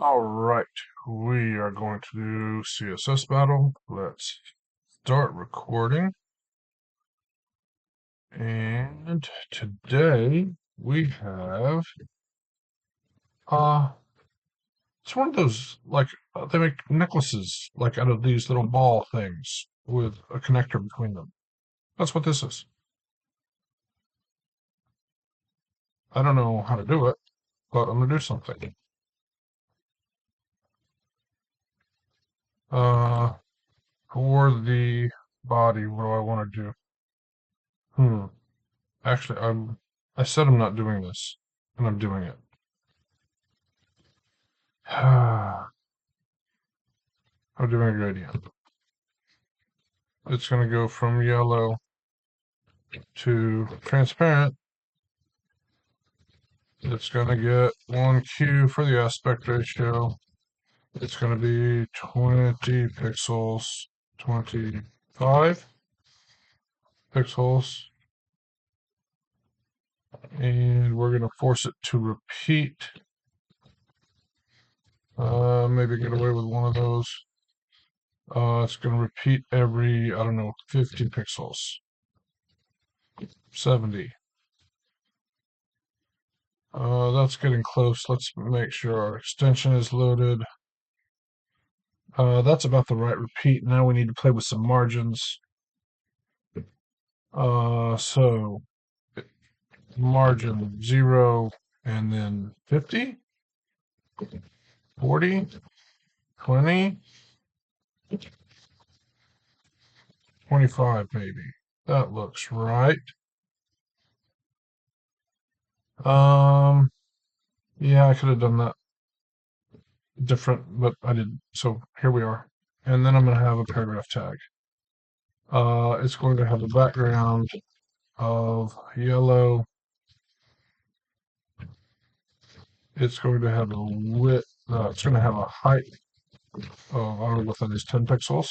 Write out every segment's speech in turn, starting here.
All right, we are going to do CSS battle. Let's start recording. And today we have uh it's one of those they make necklaces like out of these little ball things with a connector between them. That's what this is. I don't know how to do it, but I'm gonna do something. Uh for the body, what do I want to do? Hmm. Actually, I said I'm not doing this, and I'm doing it. I'm doing a gradient. It's going to go from yellow to transparent. It's going to get 1Q for the aspect ratio. It's going to be 20 pixels, 25 pixels. And we're going to force it to repeat. Maybe get away with one of those. It's going to repeat every, I don't know, 50 pixels. 70. That's getting close. Let's make sure our extension is loaded. That's about the right repeat. Now we need to play with some margins. So margin 0 and then 50, 40, 20, 25 maybe. That looks right. Um, yeah, I could have done that different, but I didn't. So here we are. And then I'm going to have a paragraph tag. It's going to have a background of yellow. It's going to have a width. It's going to have a height of, I don't know what that is, 10 pixels.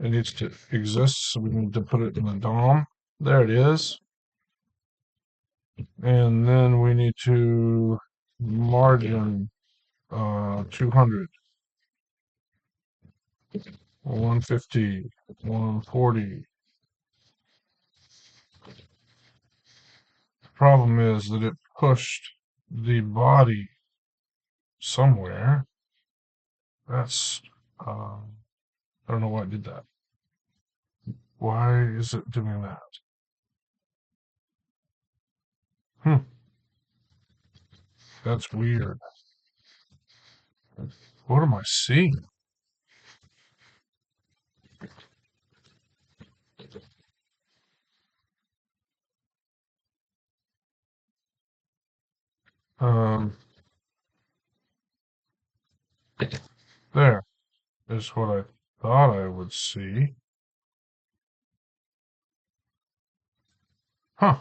It needs to exist, so we need to put it in the DOM. There it is. And then we need to margin 200, 150, 140. The problem is that it pushed the body somewhere. That's, I don't know why it did that. Why is it doing that? Hmm, that's weird. What am I seeing? Um, there is what I thought I would see. Huh.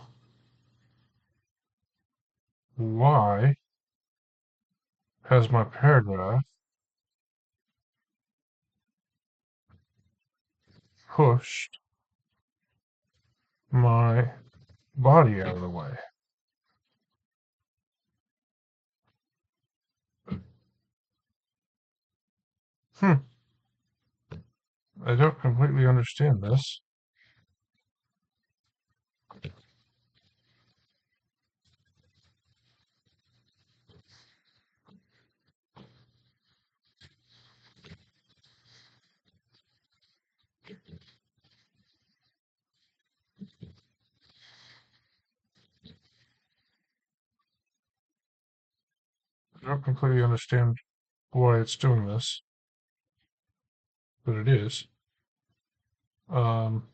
Why has my paragraph pushed my body out of the way? Hmm. I don't completely understand this. I don't completely understand why it's doing this, but it is. Um,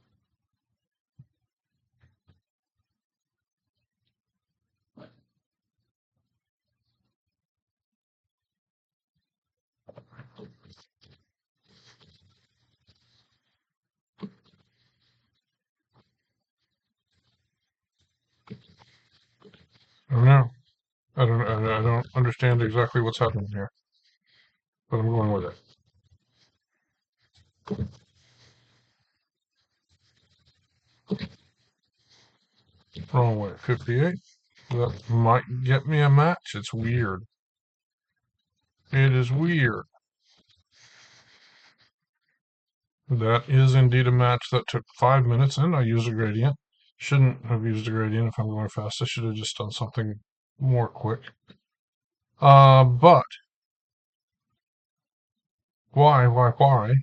I don't know. I don't understand exactly what's happening here, but I'm going with it. Wrong way. 58. That might get me a match. It's weird. It is weird. That is indeed a match that took 5 minutes, and I used a gradient. Shouldn't have used a gradient if I'm going fast. I should have just done something more quick. But why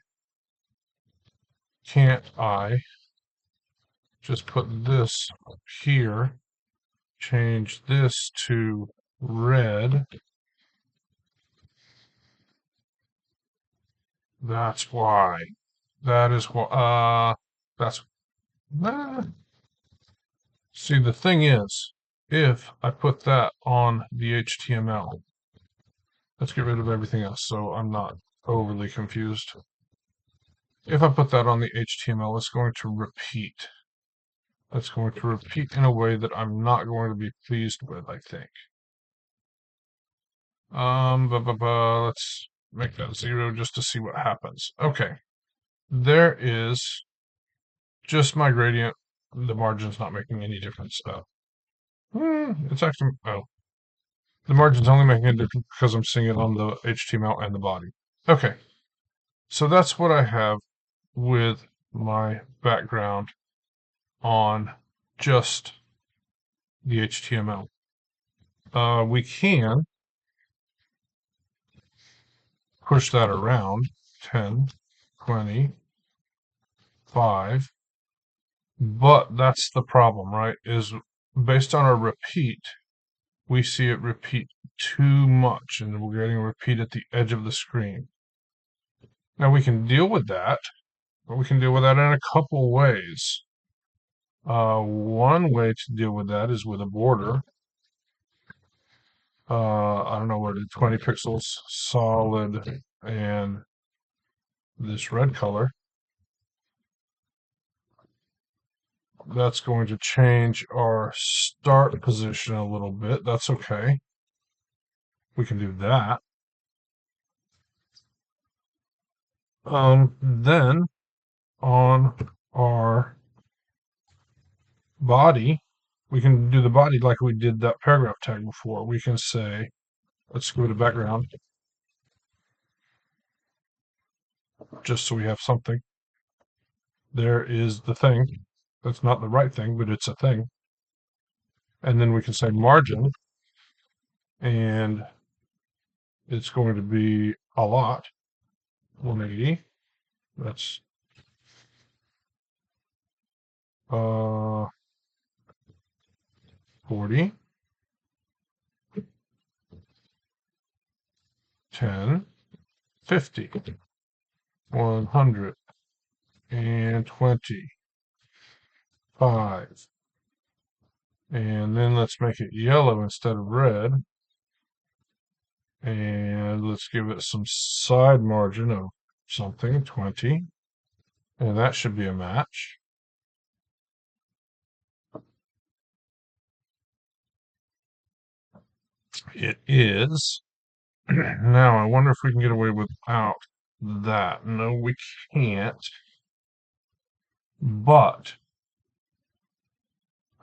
can't I just put this here, change this to red? That's why. That is what, that's, see, the thing is, if I put that on the HTML, let's get rid of everything else so I'm not overly confused. If I put that on the HTML, it's going to repeat. It's going to repeat in a way that I'm not going to be pleased with, I think. Let's make that 0 just to see what happens. Okay, there is just my gradient. The margin's not making any difference. It's actually, oh, the margin's only making a difference because I'm seeing it on the HTML and the body. Okay, so that's what I have with my background on just the HTML. We can push that around 10, 20, 5, but that's the problem, right? Is based on our repeat, we see it repeat too much, and we're getting a repeat at the edge of the screen. Now we can deal with that, but we can deal with that in a couple ways. One way to deal with that is with a border. I don't know what it is, 20 pixels solid and this red color. That's going to change our start position a little bit. That's okay. We can do that. Then on our body, we can do the body like we did that paragraph tag before. We can say, let's go to background, just so we have something. There is the thing. That's not the right thing, but it's a thing. And then we can say margin, and it's going to be a lot, 180. That's 40, 10, 50, 100, and 20, 5. And then let's make it yellow instead of red. And let's give it some side margin of something, 20. And that should be a match. It is. Now, I wonder if we can get away without that. No, we can't. But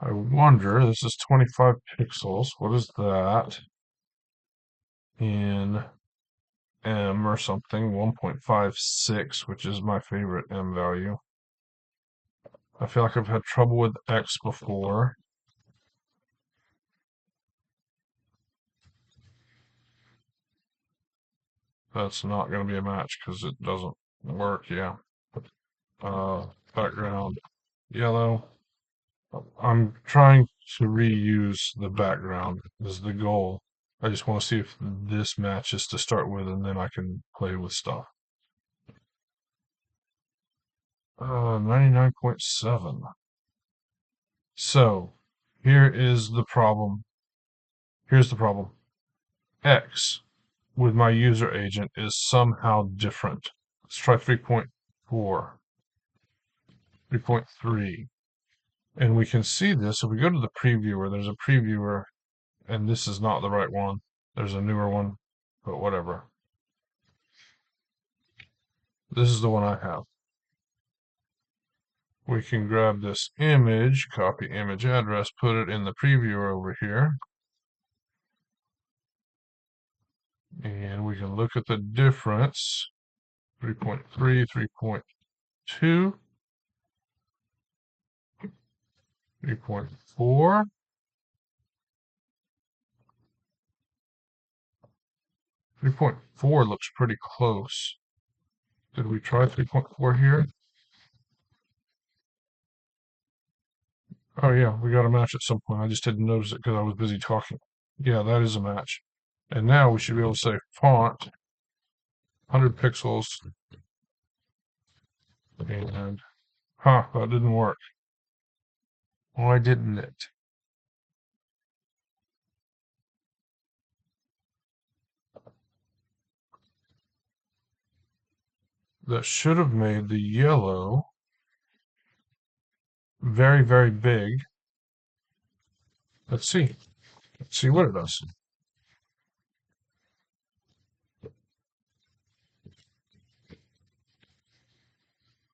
I wonder, this is 25 pixels. What is that in M or something? 1.56, which is my favorite M value. I feel like I've had trouble with X before. That's not going to be a match because it doesn't work. Yeah. Background yellow. I'm trying to reuse the background is the goal. I just want to see if this matches to start with, and then I can play with stuff. 99.7. So here is the problem. Here's the problem. X with my user agent is somehow different. Let's try 3.4, 3.3. And we can see this. If we go to the previewer, there's a previewer, and this is not the right one. There's a newer one, but whatever. This is the one I have. We can grab this image, copy image address, put it in the previewer over here. And we can look at the difference. 3.3, 3.2, 3.4. 3.4 looks pretty close. Did we try 3.4 here? Oh yeah, we got a match at some point. I just didn't notice it because I was busy talking. Yeah, that is a match. And now we should be able to say font, 100 pixels, and, that didn't work. Why didn't it? That should have made the yellow very, very big. Let's see. Let's see what it does.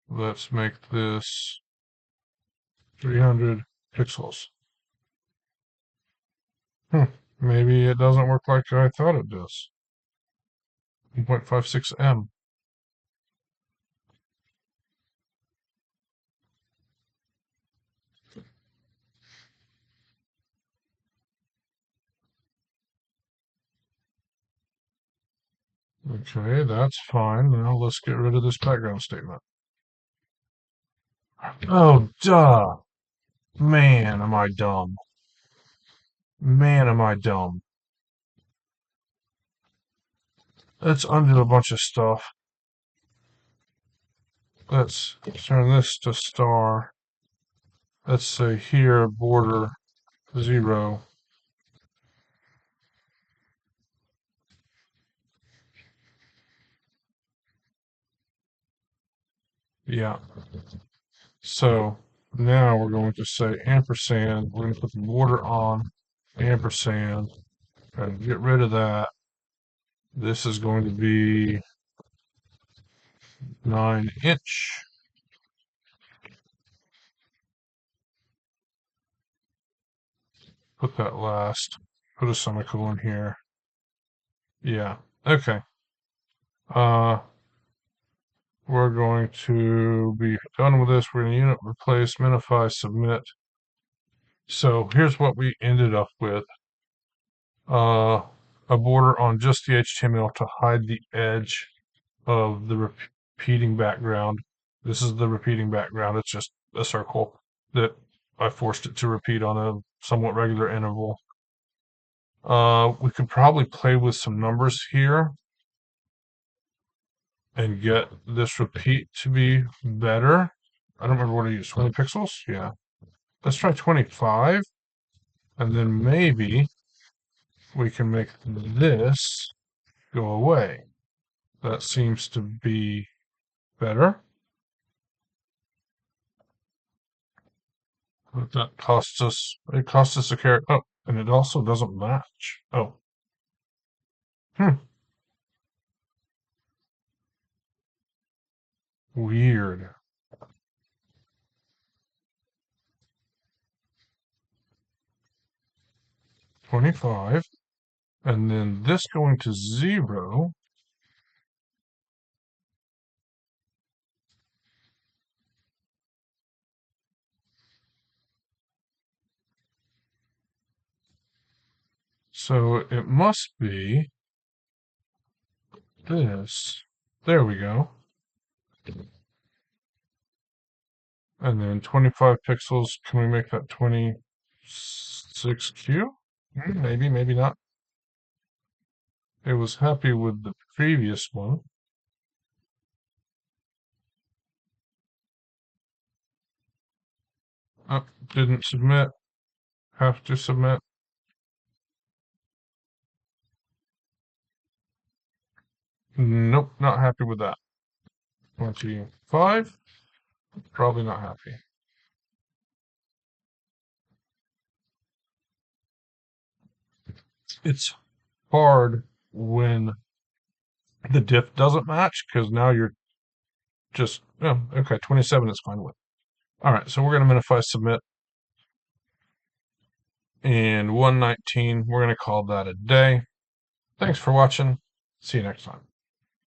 Let's make this 300 pixels. Maybe it doesn't work like I thought it does. 1.56 M. Okay, that's fine. Now let's get rid of this background statement. Oh, duh. Man, am I dumb. Man, am I dumb. Let's undo a bunch of stuff. Let's turn this to star. Let's say here, border 0. Yeah. So now we're going to say ampersand. We're going to put the border on ampersand and get rid of that. This is going to be 9-inch. Put that last. Put a semicolon here. Yeah. Okay. We're going to be done with this. We're going to unit, replace, minify, submit. So here's what we ended up with. A border on just the HTML to hide the edge of the repeating background. This is the repeating background. It's just a circle that I forced it to repeat on a somewhat regular interval. We could probably play with some numbers here and get this repeat to be better. I don't remember what I used. 20 pixels? Yeah. Let's try 25. And then maybe we can make this go away. That seems to be better. But that costs us, it costs us a character. Oh, and it also doesn't match. Oh. Weird. 25. And then this going to 0. So it must be this. There we go. And then 25 pixels. Can we make that 26Q? Maybe, maybe not. It was happy with the previous one. Oh, didn't submit. Have to submit. Nope, not happy with that. 25. Probably not happy. It's hard when the diff doesn't match because now you're just, oh, okay, 27 is fine with. All right, so we're going to minify submit. And 119, we're going to call that a day. Thanks for watching. See you next time.